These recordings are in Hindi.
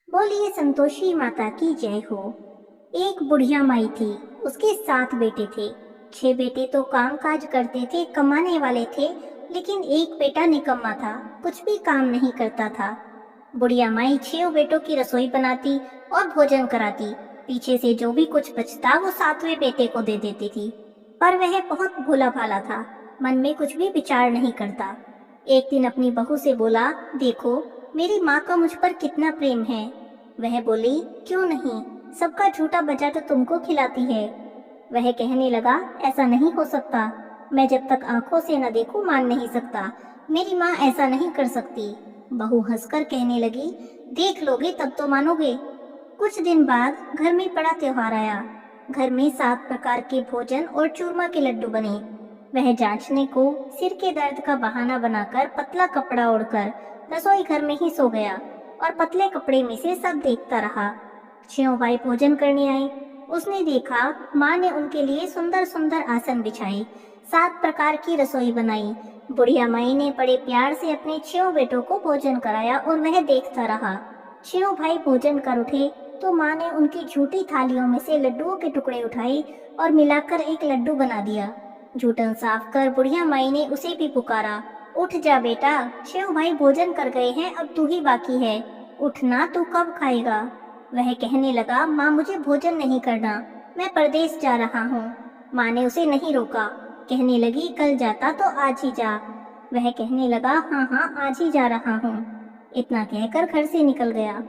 बोलिए संतोषी माता की जय हो। एक बुढ़िया माई थी। उसके 7 बेटे थे। 6 बेटे तो काम काज करते थे, कमाने वाले थे। लेकिन एक बेटा निकम्मा था, कुछ भी काम नहीं करता था। बुढ़िया माई 6 बेटों की रसोई बनाती और भोजन कराती। पीछे से जो भी कुछ बचता वो 7वें बेटे को दे देती थी। पर वह बहुत भोला भाला था, मन में कुछ भी विचार नहीं करता। एक दिन अपनी बहू से बोला, देखो मेरी माँ का मुझ पर कितना प्रेम है। वह बोली, क्यों नहीं, सबका झूठा बचा तो तुमको खिलाती है। वह कहने लगा, ऐसा नहीं हो सकता। मैं जब तक आंखों से न देखूं मान नहीं सकता। मेरी माँ ऐसा नहीं कर सकती। बहू हंसकर कहने लगी, देख लोगे तब तो मानोगे। कुछ दिन बाद घर में बड़ा त्योहार आया। घर में 7 प्रकार के भोजन और चूरमा के लड्डू बने। वह जांचने को सिर के दर्द का बहाना बनाकर पतला कपड़ा ओढ़कर रसोई घर में ही सो गया और पतले कपड़े में से सब देखता रहा। 6 भाई भोजन करने आए। उसने देखा माँ ने उनके लिए सुंदर सुंदर आसन बिछाए, 7 प्रकार की रसोई बनाई। बुढ़िया माई ने बड़े प्यार से अपने 6 बेटों को भोजन कराया और वह देखता रहा। 6 भाई भोजन कर उठे तो माँ ने उनकी झूठी थालियों में से लड्डुओं के टुकड़े उठाए और मिलाकर एक लड्डू बना दिया। जूठन साफ कर बुढ़िया माई ने उसे भी पुकारा, उठ जा बेटा, 6 भाई भोजन कर गए हैं, अब तू ही बाकी है। उठना, तू कब खाएगा। वह कहने लगा, माँ मुझे भोजन नहीं करना, मैं परदेश जा रहा हूँ। माँ ने उसे नहीं रोका, कहने लगी, कल जाता तो आज ही जा। वह कहने लगा, हाँ हाँ आज ही जा रहा हूँ। इतना कहकर घर से निकल गया।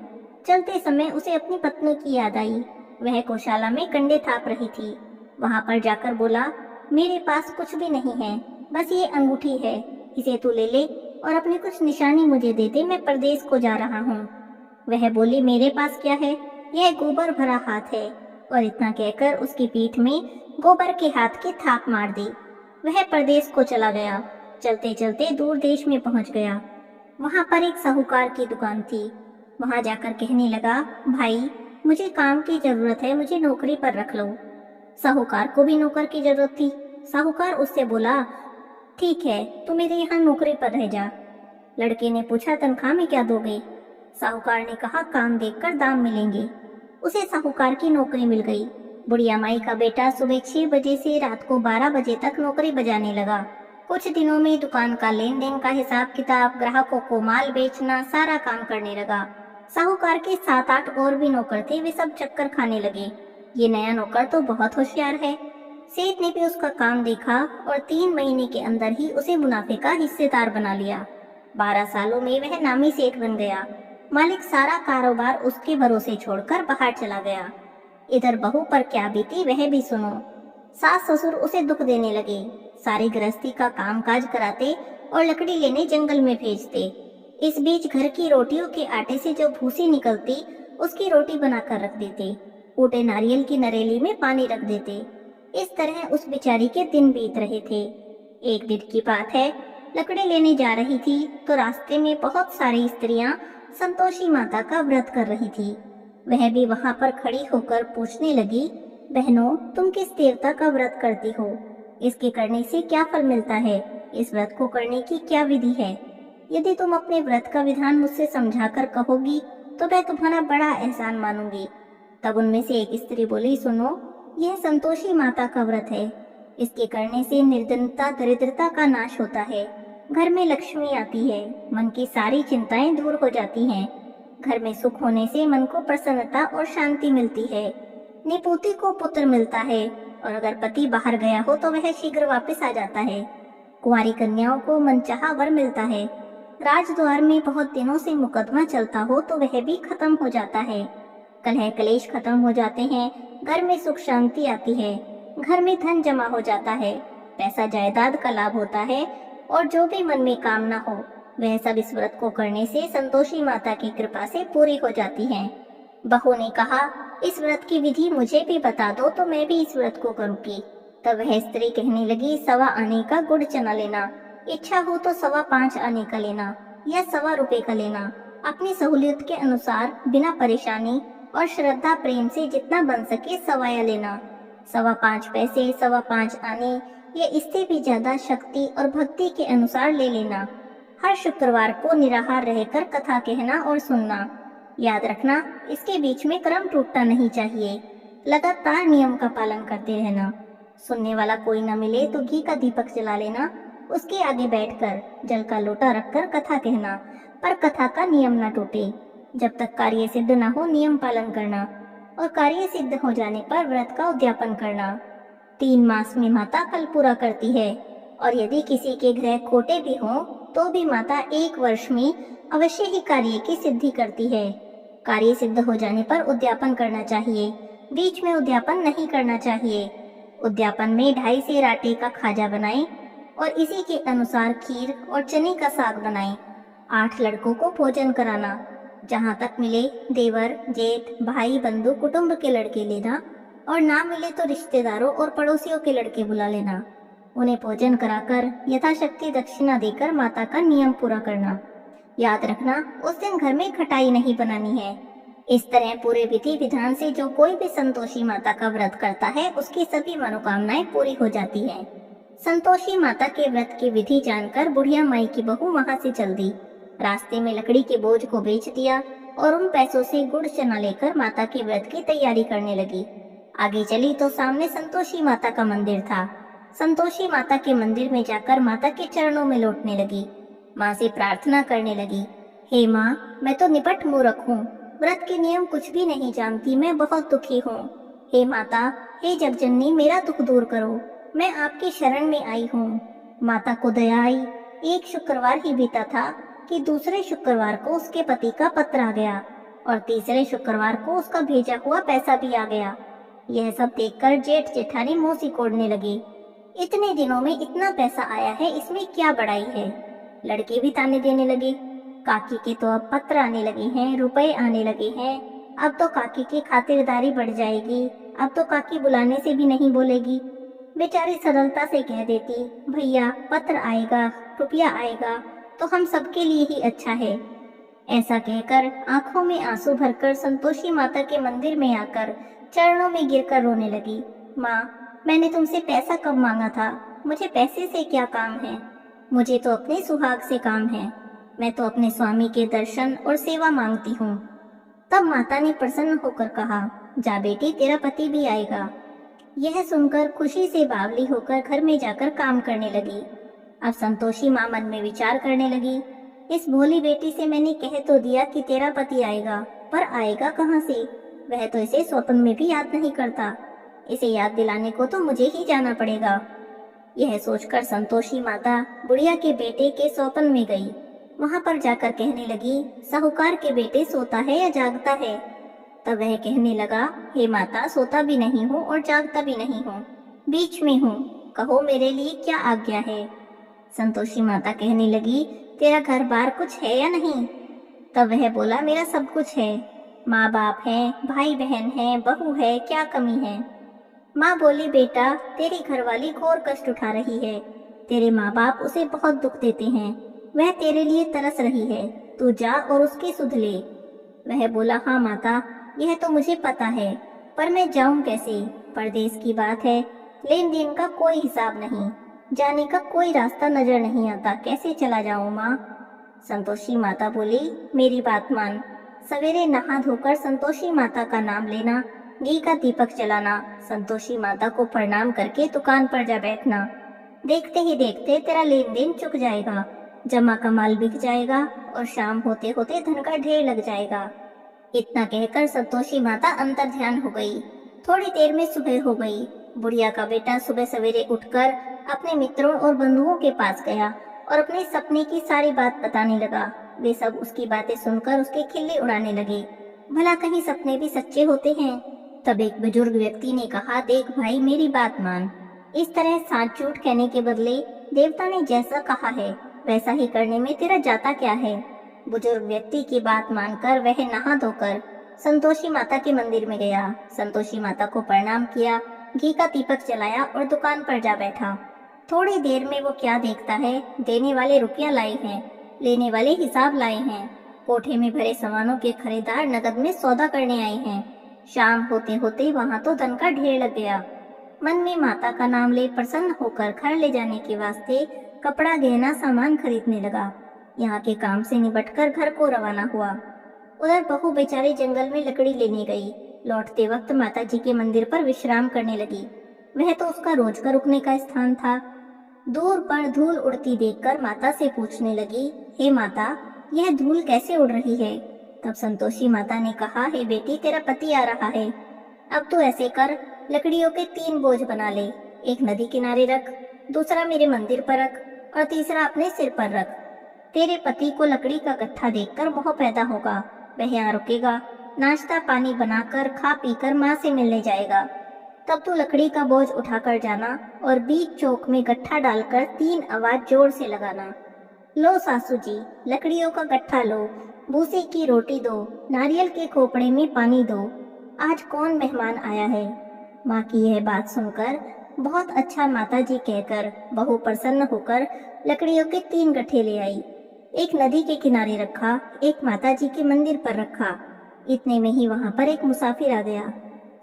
चलते समय उसे अपनी पत्नी की याद आई। वह गौशाला में कंडे थाप रही थी। वहां पर जाकर बोला, मेरे पास कुछ भी नहीं है, बस ये अंगूठी है, इसे तू ले ले और अपनी कुछ निशानी मुझे दे दे, मैं परदेश को जा रहा हूँ। वह बोली, मेरे पास क्या है, यह गोबर भरा हाथ है। और इतना कहकर उसकी पीठ में गोबर के हाथ की थाप मार दी। वह परदेश को चला गया। चलते चलते दूर देश में पहुंच गया। वहां पर एक साहूकार की दुकान थी। वहां जाकर कहने लगा, भाई मुझे काम की जरूरत है, मुझे नौकरी पर रख लो। साहूकार को भी नौकर की जरूरत थी। साहूकार उससे बोला, ठीक है, तू मेरे यहाँ नौकरी पर रह जा। लड़के ने पूछा, तनख्वाह में क्या दोगे। साहूकार ने कहा, काम देखकर दाम मिलेंगे। उसे साहूकार की नौकरी मिल गई। बुढ़िया माई का बेटा सुबह 6 बजे से रात को 12 बजे तक नौकरी बजाने लगा। कुछ दिनों में दुकान का लेन देन का हिसाब किताब, ग्राहकों को माल बेचना, सारा काम करने लगा। साहूकार के 7-8 और भी नौकर थे, वे सब चक्कर खाने लगे। ये नया नौकर तो बहुत होशियार है। सेठ ने भी उसका काम देखा और 3 महीने के अंदर ही उसे मुनाफे का हिस्सेदार बना लिया। 12 सालों में वह नामी सेठ बन गया। मालिक सारा कारोबार उसके भरोसे छोड़कर बाहर चला गया। इधर बहू पर क्या बीती वह भी सुनो। सास ससुर उसे दुख देने लगे, सारी गृहस्थी का कामकाज कराते और लकड़ी लेने जंगल में भेजते। इस बीच घर की रोटियों के आटे से जो भूसी निकलती उसकी रोटी बनाकर रख देते। टूटे नारियल की नरेली में पानी रख देते। इस तरह उस बेचारी के दिन बीत रहे थे। एक दिन की बात है, लकड़ी लेने जा रही थी तो रास्ते में बहुत सारी स्त्रियां संतोषी माता का व्रत कर रही थी। वह भी वहां पर खड़ी होकर पूछने लगी, बहनों तुम किस देवता का व्रत करती हो, इसके करने से क्या फल मिलता है, इस व्रत को करने की क्या विधि है। यदि तुम अपने व्रत का विधान मुझसे समझाकर कहोगी तो मैं तुम्हारा बड़ा एहसान मानूंगी। तब उनमें से एक स्त्री बोली, सुनो, यह संतोषी माता का व्रत है। इसके करने से निर्धनता दरिद्रता का नाश होता है, घर में लक्ष्मी आती है, मन की सारी चिंताएं दूर हो जाती हैं। घर में सुख होने से मन को प्रसन्नता और शांति मिलती है। निपुति को पुत्र मिलता है और अगर पति बाहर गया हो तो वह शीघ्र वापस आ जाता है। कुंवारी कन्याओं को मनचाहा वर मिलता है। राजद्वार में बहुत दिनों से मुकदमा चलता हो तो वह भी खत्म हो जाता है। कलह कलेश खत्म हो जाते हैं, घर में सुख शांति आती है, घर में धन जमा हो जाता है, पैसा जायदाद का लाभ होता है और जो भी मन में कामना हो वह सब इस व्रत को करने से संतोषी माता की कृपा से पूरी हो जाती है। बहू ने कहा, इस व्रत की विधि मुझे भी बता दो तो मैं भी इस व्रत को करूंगी। तब वह स्त्री कहने लगी, 1.25 आने का गुड़ चना लेना, इच्छा हो तो 5.25 आने का लेना या 1.25 रुपए का लेना, अपनी सहूलियत के अनुसार बिना परेशानी और श्रद्धा प्रेम से जितना बन सके सवाया लेना। 5.25 पैसे, 5.25 आने या इससे भी ज्यादा शक्ति और भक्ति के अनुसार ले लेना। हर शुक्रवार को निराहार रहकर कथा कहना और सुनना। याद रखना, इसके बीच में क्रम टूटना नहीं चाहिए। लगातार नियम का पालन करते रहना। सुनने वाला कोई न मिले तो घी का दीपक जला लेना। उसके आगे बैठकर जल का लोटा रखकर कथा कहना, पर कथा का नियम न टूटे। जब तक कार्य सिद्ध न हो नियम पालन करना, और कार्य सिद्ध हो जाने पर व्रत का उद्यापन करना। 3 मास में माता फल पूरा करती है, और यदि किसी के ग्रह खोटे भी हों तो भी माता 1 वर्ष में अवश्य ही कार्य की सिद्धि करती है। कार्य सिद्ध हो जाने पर उद्यापन करना चाहिए, बीच में उद्यापन नहीं करना चाहिए। उद्यापन में 2.5 सेर आटे का खाजा बनाएं और इसी के अनुसार खीर और चने का साग बनाएं। 8 लड़कों को भोजन कराना। जहाँ तक मिले देवर, जेठ, भाई, बंधु, कुटुंब के लड़के लेना, और ना मिले तो रिश्तेदारों और पड़ोसियों के लड़के बुला लेना। उन्हें भोजन कराकर यथाशक्ति दक्षिणा देकर माता का नियम पूरा करना। याद रखना, उस दिन घर में खटाई नहीं बनानी है। इस तरह पूरे विधि विधान से जो कोई भी संतोषी माता का व्रत करता है उसकी सभी मनोकामनाएं पूरी हो जाती हैं। संतोषी माता के व्रत की विधि जानकर बुढ़िया माई की बहू वहां से चल दी। रास्ते में लकड़ी के बोझ को बेच दिया और उन पैसों से गुड़ चना लेकर माता के व्रत की तैयारी करने लगी। आगे चली तो सामने संतोषी माता का मंदिर था। संतोषी माता के मंदिर में जाकर माता के चरणों में लौटने लगी। माँ से प्रार्थना करने लगी, हे माँ, मैं तो निपट मूर्ख हूँ, व्रत के नियम कुछ भी नहीं जानती, मैं बहुत दुखी हूँ। हे माता, हे जगजननी, मेरा दुख दूर करो, मैं आपकी शरण में आई हूँ। माता को दया आई। एक शुक्रवार ही बीता था कि दूसरे शुक्रवार को उसके पति का पत्र आ गया, और तीसरे शुक्रवार को उसका भेजा हुआ पैसा भी आ गया। यह सब देखकर जेठ जेठानी मुंह सिकोड़ने लगी। इतने दिनों में इतना पैसा आया है, इसमें क्या बड़ाई है। लड़के भी ताने देने लगे। काकी के तो अब पत्र आने लगे हैं, रुपए आने लगे हैं, अब तो काकी की खातिरदारी बढ़ जाएगी, अब तो काकी बुलाने से भी नहीं बोलेगी। बेचारी सरलता से कह देती, भैया पत्र आएगा, रुपया आएगा तो हम सबके लिए ही अच्छा है। ऐसा कहकर आंखों में आंसू भरकर संतोषी माता के मंदिर में आकर चरणों में गिरकर रोने लगी। माँ, मैंने तुमसे पैसा कब मांगा था, मुझे पैसे से क्या काम है, मुझे तो अपने सुहाग से काम है, मैं तो अपने स्वामी के दर्शन और सेवा मांगती हूँ। तब माता ने प्रसन्न होकर कहा, जा बेटी, तेरा पति भी आएगा। यह सुनकर खुशी से बावली होकर घर में जाकर काम करने लगी। अब संतोषी माँ मन में विचार करने लगी, इस भोली बेटी से मैंने कह तो दिया कि तेरा पति आएगा, पर आएगा कहाँ से, वह तो इसे स्वप्न में भी याद नहीं करता, इसे याद दिलाने को तो मुझे ही जाना पड़ेगा। यह सोचकर संतोषी माता बुढ़िया के बेटे के स्वप्न में गई। वहां पर जाकर कहने लगी, साहूकार के बेटे सोता है या जागता है। तब वह कहने लगा, हे माता, सोता भी नहीं हूँ और जागता भी नहीं हूँ, बीच में हूँ, कहो मेरे लिए क्या आज्ञा है। संतोषी माता कहने लगी, तेरा घर बार कुछ है या नहीं। तब वह बोला, मेरा सब कुछ है, माँ बाप है, भाई बहन है, बहू है, क्या कमी है। माँ बोली, बेटा, तेरी घरवाली घोर कष्ट उठा रही है, तेरे माँ बाप उसे बहुत दुख देते हैं, वह तेरे लिए तरस रही है, तू जा और उसकी सुध ले। वह बोला, हाँ माता, यह तो मुझे पता है, पर मैं जाऊं कैसे, परदेश की बात है, लेन देन का कोई हिसाब नहीं, जाने का कोई रास्ता नजर नहीं आता, कैसे चला जाऊं माँ। संतोषी माता बोली, मेरी बात मान, सवेरे नहा धोकर संतोषी माता का नाम लेना, घी का दीपक जलाना, संतोषी माता को प्रणाम करके दुकान पर जा बैठना। देखते ही देखते तेरा लेन देन चुक जाएगा, जमा का माल बिक जाएगा और शाम होते होते धन का ढेर लग जाएगा। इतना कहकर संतोषी माता अंतर ध्यान हो गई। थोड़ी देर में सुबह हो गई। बुढ़िया का बेटा सुबह सवेरे उठकर अपने मित्रों और बंधुओं के पास गया और अपने सपने की सारी बात बताने लगा। वे सब उसकी बातें सुनकर उसके खिल्ली उड़ाने लगे। भला कहीं सपने भी सच्चे होते हैं। तब एक बुजुर्ग व्यक्ति ने कहा, देख भाई, मेरी बात मान, इस तरह साच झूठ कहने के बदले देवता ने जैसा कहा है वैसा ही करने में तेरा जाता क्या है। बुजुर्ग व्यक्ति की बात मानकर वह नहा धोकर संतोषी माता के मंदिर में गया। संतोषी माता को प्रणाम किया, घी का दीपक जलाया और दुकान पर जा बैठा। थोड़ी देर में वो क्या देखता है, देने वाले रुपया लाए हैं, लेने वाले हिसाब लाए हैं, कोठे में भरे सामानों के खरीदार नकद में सौदा करने आए हैं। शाम होते होते वहां तो धन का ढेर लग गया। मन में माता का नाम ले प्रसन्न होकर घर ले जाने के वास्ते कपड़ा, गहना, सामान खरीदने लगा। यहाँ के काम से निबटकर घर को रवाना हुआ। उधर बहू बेचारी जंगल में लकड़ी लेने गई। लौटते वक्त माता जी के मंदिर पर विश्राम करने लगी। वह तो उसका रोज का रुकने का स्थान था। दूर पर धूल उड़ती देखकर माता से पूछने लगी, हे माता, यह धूल कैसे उड़ रही है? तब संतोषी माता ने कहा, हे बेटी, तेरा पति आ रहा है। अब तू ऐसे कर, लकड़ियों के 3 बोझ बना ले। एक नदी किनारे रख, दूसरा मेरे मंदिर पर रख और तीसरा अपने सिर पर रख। तेरे पति को लकड़ी का गट्ठा देखकर मोह पैदा होगा। वह यहाँ रुकेगा, नाश्ता पानी बनाकर खा पीकर माँ से मिलने जाएगा। तब तू लकड़ी का बोझ उठाकर जाना और बीच चौक में गट्ठा डालकर 3 आवाज जोर से लगाना। लो सासू जी, लकड़ियों का गट्ठा लो, भूसे की रोटी दो, नारियल के खोपड़े में पानी दो। आज कौन मेहमान आया है? माँ की यह बात सुनकर बहुत अच्छा माता जी कहकर बहू प्रसन्न होकर लकड़ियों के 3 गट्ठे ले आई। एक नदी के किनारे रखा, एक माता जी के मंदिर पर रखा। इतने में ही वहां पर एक मुसाफिर आ गया।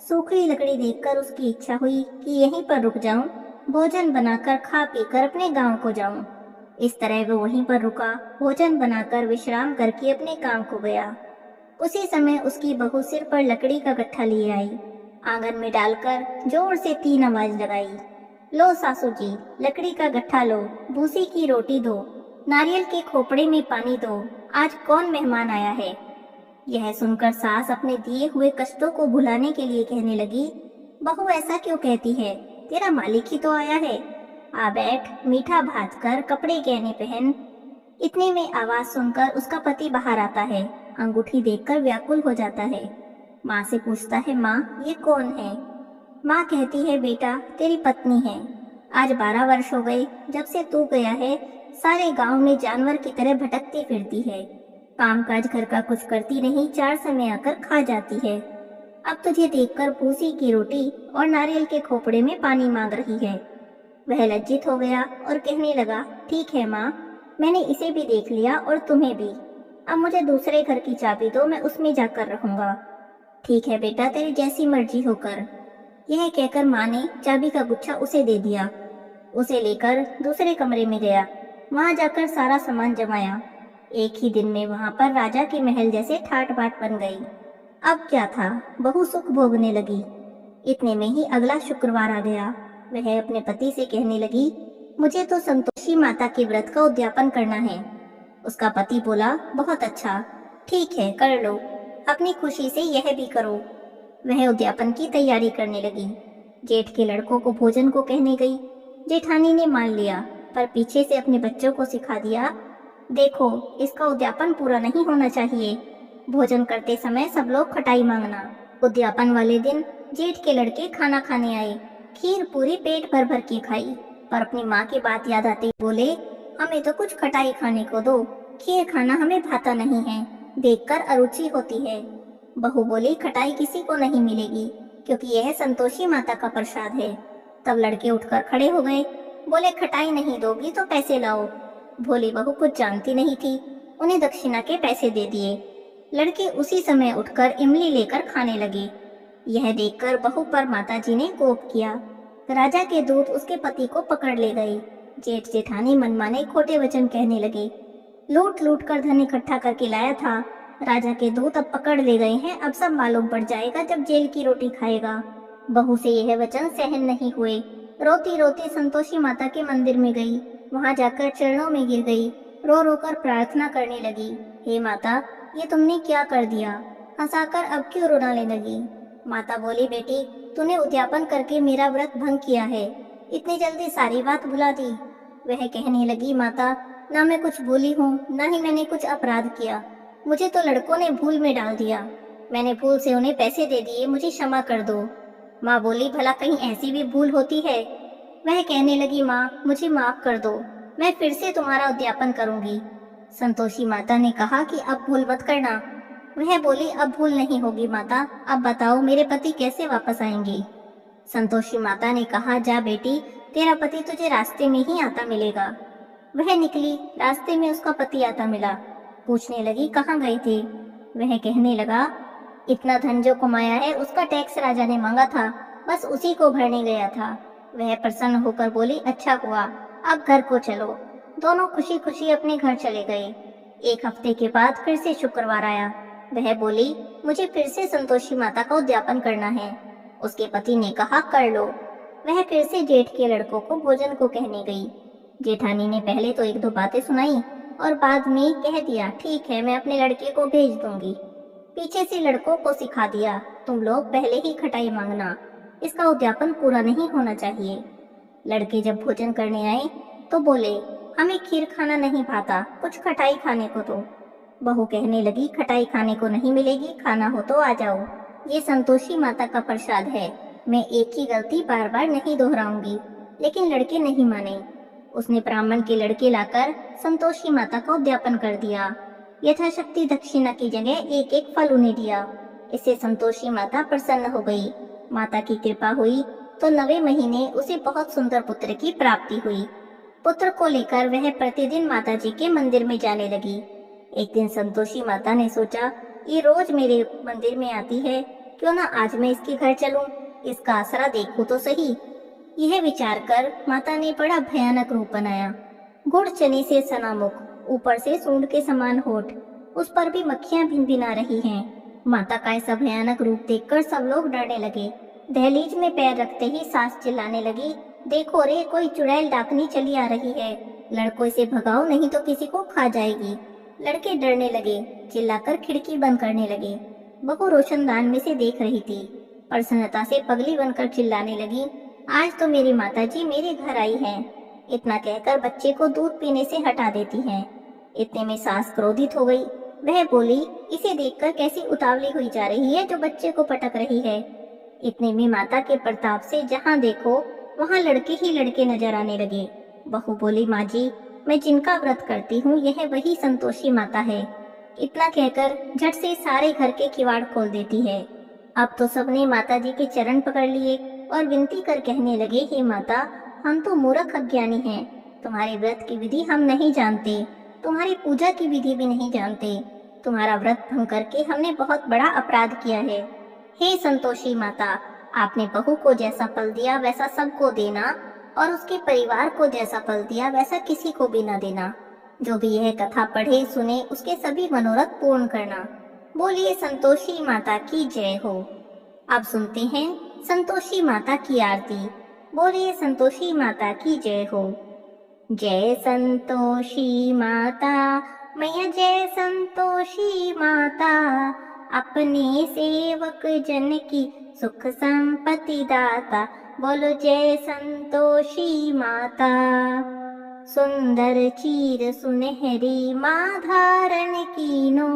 सूखी लकड़ी देखकर उसकी इच्छा हुई कि यहीं पर रुक जाऊं, भोजन बनाकर खा पीकर अपने गांव को जाऊं। इस तरह वो वहीं पर रुका, भोजन बनाकर विश्राम करके अपने काम को गया। उसी समय उसकी बहू सिर पर लकड़ी का गट्ठा लिए आई। आंगन में डालकर जोर से 3 आवाज लगाई। लो सासू जी, लकड़ी का गट्ठा लो, भूसी की रोटी दो, नारियल के खोपड़े में पानी दो। आज कौन मेहमान आया है? यह सुनकर सास अपने दिए हुए कष्टों को भुलाने के लिए कहने लगी, बहू ऐसा क्यों कहती है? तेरा मालिक ही तो आया है। आ बैठ, मीठा भात कर, कपड़े गहने पहन। इतने में आवाज सुनकर उसका पति बाहर आता है। अंगूठी देखकर व्याकुल हो जाता है। माँ से पूछता है, माँ, ये कौन है? माँ कहती है, बेटा, तेरी पत्नी है। आज 12 वर्ष हो गए जब से तू गया है। सारे गांव में जानवर की तरह भटकती फिरती है। काम काज घर का कुछ करती नहीं, 4 समय आकर खा जाती है। अब तुझे देखकर भूसी की रोटी और नारियल के खोपड़े में पानी मांग रही है। वह लज्जित हो गया और कहने लगा, ठीक है माँ, मैंने इसे भी देख लिया और तुम्हें भी। अब मुझे दूसरे घर की चाबी दो, मैं उसमें जाकर रहूंगा। ठीक है बेटा, तेरी जैसी मर्जी होकर। यह कहकर माँ ने चाबी का गुच्छा उसे दे दिया। उसे लेकर दूसरे कमरे में गया। वहां जाकर सारा सामान जमाया। एक ही दिन में वहां पर राजा के महल जैसे ठाट बाट बन गई। अब क्या था, बहू सुख भोगने लगी। इतने में ही अगला शुक्रवार आ गया। वह अपने पति से कहने लगी, मुझे तो संतोषी माता के व्रत का उद्यापन करना है। उसका पति बोला, बहुत अच्छा, ठीक है, कर लो, अपनी खुशी से यह भी करो। वह उद्यापन की तैयारी करने लगी। जेठ के लड़कों को भोजन को कहने गई। जेठानी ने मान लिया, पर पीछे से अपने बच्चों को सिखा दिया, देखो, इसका उद्यापन पूरा नहीं होना चाहिए। भोजन करते समय सब लोग खटाई मांगना। उद्यापन वाले दिन जेठ के लड़के खाना खाने आए। खीर पूरी पेट भर भर के खाई, पर अपनी माँ की बात याद आते बोले, हमें तो कुछ खटाई खाने को दो, खीर खाना हमें भाता नहीं है, देखकर अरुचि होती है। बहू बोली, खटाई किसी को नहीं मिलेगी, क्योंकि यह संतोषी माता का प्रसाद है। तब लड़के उठकर खड़े हो गए, बोले, खटाई नहीं दोगी तो पैसे लाओ। भोली बहू कुछ जानती नहीं थी, उन्हें दक्षिणा के पैसे दे दिए। लड़के उसी समय उठकर इमली लेकर खाने लगे। यह देखकर बहू पर माताजी ने कोप किया। राजा के दूत उसके पति को पकड़ ले गए। जेठ जेठानी मनमाने खोटे वचन कहने लगे। लूट लूट कर धन इकट्ठा करके लाया था। राजा के दूत अब पकड़ ले गए हैं, अब सब मालूम पड़ जाएगा जब जेल की रोटी खाएगा। बहू से यह वचन सहन नहीं हुए। रोती रोती संतोषी माता के मंदिर में गई। वहां जाकर चरणों में गिर गई। रो रो कर प्रार्थना करने लगी, हे माता, ये तुमने क्या कर दिया? हंसाकर अब क्यों रोने लगी? माता बोली, बेटी, तूने उद्यापन करके मेरा व्रत भंग किया है। इतनी जल्दी सारी बात भुला दी। वह कहने लगी, माता, ना मैं कुछ भूली हूँ, ना ही मैंने कुछ अपराध किया। मुझे तो लड़कों ने भूल में डाल दिया। मैंने भूल से उन्हें पैसे दे दिए, मुझे क्षमा कर दो। माँ बोली, भला कहीं ऐसी भी भूल होती है? वह कहने लगी, माँ, मुझे माफ कर दो, मैं फिर से तुम्हारा उद्यापन करूंगी। संतोषी माता ने कहा कि अब भूल मत करना। वह बोली, अब भूल नहीं होगी माता, अब बताओ मेरे पति कैसे वापस आएंगे? संतोषी माता ने कहा, जा बेटी, तेरा पति तुझे रास्ते में ही आता मिलेगा। वह निकली, रास्ते में उसका पति आता मिला। पूछने लगी, कहाँ गए थे? वह कहने लगा, इतना धन जो कमाया है उसका टैक्स राजा ने मांगा था, बस उसी को भरने गया था। वह प्रसन्न होकर बोली, अच्छा हुआ, अब घर को चलो। दोनों खुशी खुशी अपने घर चले गए। एक हफ्ते के बाद फिर से शुक्रवार आया। वह बोली, मुझे फिर से संतोषी माता का उद्यापन करना है। उसके पति ने कहा, कर लो। वह फिर से जेठ के लड़कों को भोजन को कहने गई। जेठानी ने पहले तो एक दो बातें सुनाई और बाद में कह दिया, ठीक है, मैं अपने लड़के को भेज दूंगी। पीछे से लड़कों को सिखा दिया, तुम लोग पहले ही खटाई मांगना, इसका उद्यापन पूरा नहीं होना चाहिए। लड़के जब भोजन करने आए तो बोले, हमें खीर खाना नहीं भाता, कुछ खटाई खाने को दो। बहू कहने लगी, खटाई खाने को नहीं मिलेगी, खाना हो तो आ जाओ। ये संतोषी माता का प्रसाद है, मैं एक ही गलती बार बार नहीं दोहराऊंगी। लेकिन लड़के नहीं माने। उसने ब्राह्मण के लड़के लाकर संतोषी माता का उद्यापन कर दिया। यथाशक्ति दक्षिणा की जगह एक एक फल उन्हें दिया। इससे संतोषी माता प्रसन्न हो गई। माता की कृपा हुई तो 9वें महीने उसे बहुत सुंदर पुत्र की प्राप्ति हुई। पुत्र को लेकर वह प्रतिदिन माता जी के मंदिर में जाने लगी। एक दिन संतोषी माता ने सोचा, ये रोज मेरे मंदिर में आती है, क्यों ना आज मैं इसके घर चलूं, इसका आसरा देखूं तो सही। यह विचार कर माता ने बड़ा भयानक रूप बनाया। गुड़ चने से सना मुख, ऊपर से सूंड के समान होठ, उस पर भी मक्खियां भिनभिना रही हैं। माता का ऐसा भयानक रूप देखकर सब लोग डरने लगे। दहलीज में पैर रखते ही सास चिल्लाने लगी, देखो रे, कोई चुड़ैल डाकनी चली आ रही है, लड़कों इसे भगाओ नहीं तो किसी को खा जाएगी। लड़के डरने लगे, चिल्लाकर खिड़की बंद करने लगे। बहू रोशनदान में से देख रही थी। प्रसन्नता से पगली बनकर चिल्लाने लगी, आज तो मेरी माताजी मेरे घर आई हैं। इतना कहकर बच्चे को दूध पीने से हटा देती हैं। इतने में सास क्रोधित हो गई। वह बोली, इसे देखकर कैसी उतावली हुई जा रही है जो बच्चे को पटक रही है। इतने में माता के प्रताप से जहाँ देखो वहाँ लड़के ही लड़के नजर आने लगे। बहू बोली, माँ जी, मैं जिनका व्रत करती हूँ यह वही संतोषी माता है। इतना कहकर झट से सारे घर के किवाड़ खोल देती है। अब तो सबने माता जी के चरण पकड़ लिए और विनती कर कहने लगे, हे माता, हम तो मूर्ख अज्ञानी हैं, तुम्हारे व्रत की विधि हम नहीं जानते, तुम्हारी पूजा की विधि भी नहीं जानते। तुम्हारा व्रत भंग करके हमने बहुत बड़ा अपराध किया है। हे संतोषी माता, आपने बहू को जैसा फल दिया वैसा सबको देना और उसके परिवार को जैसा फल दिया वैसा किसी को भी न देना। जो भी यह कथा पढ़े सुने उसके सभी मनोरथ पूर्ण करना। बोलिए संतोषी माता की जय हो। अब सुनते हैं संतोषी माता की आरती। बोलिए संतोषी माता की जय हो। जय संतोषी माता मैया, जय संतोषी माता, अपने सेवक जन की सुख संपत्ति दाता। बोलो जय संतोषी माता। सुंदर चीर सुनहरी माँ धारण कीनो,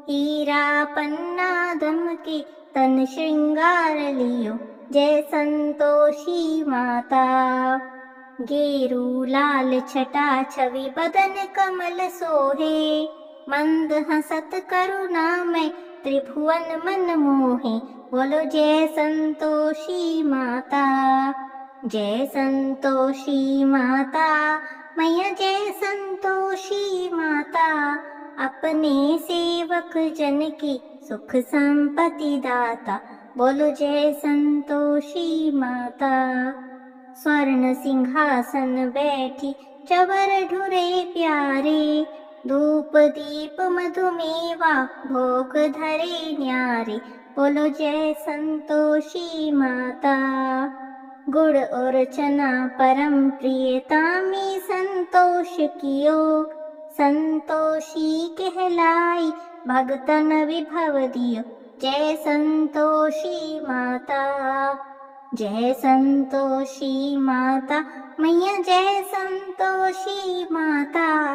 हीरा पन्ना दम के तन श्रृंगार लियो। जय संतोषी माता। गेरू लाल छटा छवि बदन कमल सोहे, मंद हसत करुणामय त्रिभुवन मन मोहे। बोलो जय संतोषी माता। जय संतोषी माता मैया, जय संतोषी माता, अपने सेवक जन की सुख संपत्ति दाता। बोलो जय संतोषी माता। स्वर्ण सिंहासन बैठी चवर ढुरे प्यारे, धूप दीप मधुमेवा भोग धरे न्यारे। बोलो जय संतोषी माता। गुड़ और चना परम प्रियता में संतोष कियो, संतोषी कहलाई भगतन विभव दियो। जय संतोषी माता। जय संतोषी माता मैया, जय संतोषी माता,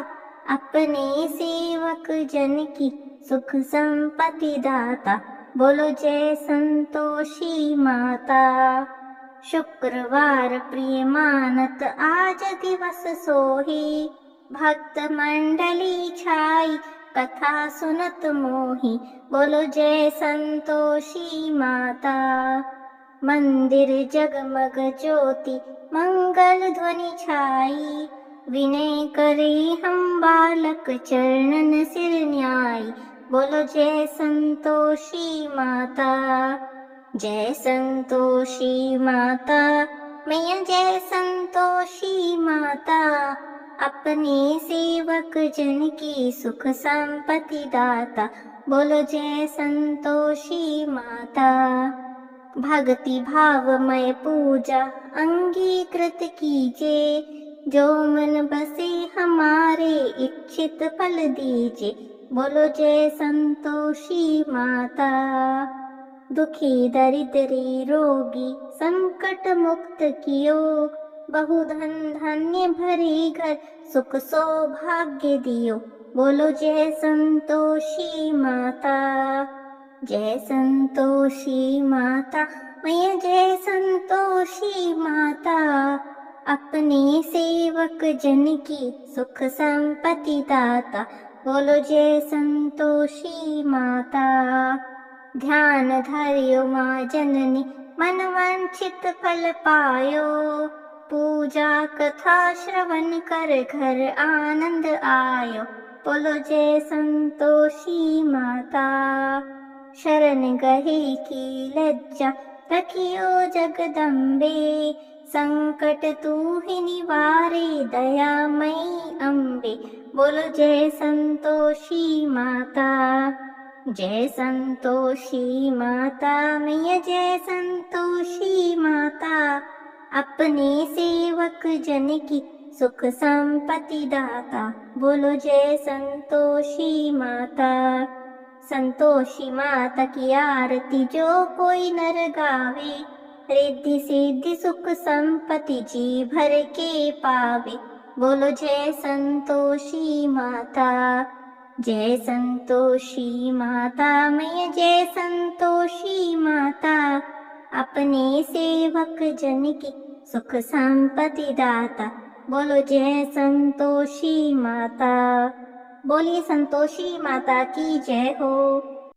अपने सेवक जन की सुख संपत्ति दाता। बोलो जय संतोषी माता। शुक्रवार प्रिय मानत आज दिवस सोही, भक्त मंडली छाई कथा सुनत मोही। बोलो जय संतोषी माता। मंदिर जगमग ज्योति मंगल ध्वनि छाई, विनय करे हम बालक चरणन सिर न्याई। बोलो जय संतोषी माता। जय संतोषी माता मैया, जय संतोषी माता, अपने सेवक जन की सुख संपत्ति दाता, बोलो जय संतोषी माता। भक्ति भावमय पूजा अंगीकृत कीजिए, जो मन बसे हमारे इच्छित फल दीजिए, बोलो जय संतोषी माता। दुखी दरिद्री रोगी संकट मुक्त कियो, बहुधन धान्य भरे घर सुख सौभाग्य दियो, बोलो जय संतोषी माता। जय संतोषी माता मैया, जय संतोषी माता। अपने सेवक जन की सुख संपत्ति दाता, बोलो जय संतोषी माता। ध्यान धरियो माँ जननी, मन वांछित फल पायो, पूजा कथा श्रवण कर घर आनंद आयो, बोलो जय संतोषी माता। शरण गहे की लज्जा रखियो जगदम्बे, संकट तू ही निवारे दयामयी अम्बे, बोलो जय संतोषी माता। जय संतोषी माता मैया, जय संतोषी माता। अपने सेवक जन की सुख संपत्ति दाता, बोलो जय संतोषी माता। संतोषी माता की आरती जो कोई नर गावे, रिद्धि सिद्धि सुख संपत्ति जी भर के पावे, बोलो जय संतोषी माता। जय संतोषी माता मैया, जय संतोषी माता। अपने सेवक जन की सुख संपत्ति दाता, बोलो जय संतोषी माता। बोलिए संतोषी माता की जय हो।